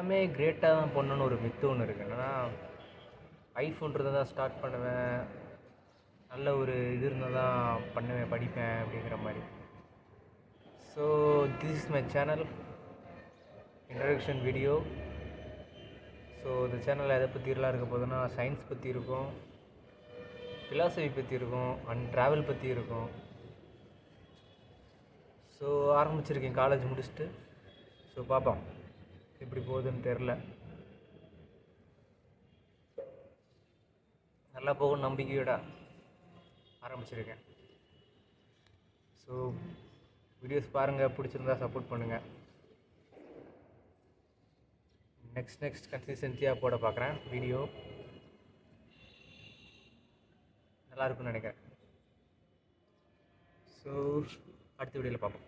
எல்லாமே கிரேட்டாக தான் பண்ணணும்னு ஒரு மித்து ஒன்று இருக்குது. என்னன்னா ஐஃபோன்றது தான் ஸ்டார்ட் பண்ணுவேன், நல்ல ஒரு இது இருந்தால் தான் பண்ணுவேன், படிப்பேன் அப்படிங்கிற மாதிரி. So this is my channel introduction video. So இந்த சேனலில் எதை பற்றிலாம் இருக்க போதுன்னா சயின்ஸ் பற்றி இருக்கும், ஃபிலாசபி பற்றி இருக்கும், அண்ட் ட்ராவல் பற்றி இருக்கும். ஸோ ஆரம்பிச்சிருக்கேன் காலேஜ் முடிச்சுட்டு. ஸோ பார்ப்போம் எப்படி போகுதுன்னு தெரில. நல்லா போகும் நம்பிக்கையோட ஆரம்பிச்சிருக்கேன். ஸோ வீடியோஸ் பாருங்கள், பிடிச்சிருந்தா சப்போர்ட் பண்ணுங்கள். நெக்ஸ்ட் கன்சிஸ்டன்சியாக போட பார்க்குறேன். வீடியோ நல்லா இருக்குன்னு நினைக்கிறேன். ஸோ அடுத்த வீடியோவில் பார்ப்போம்.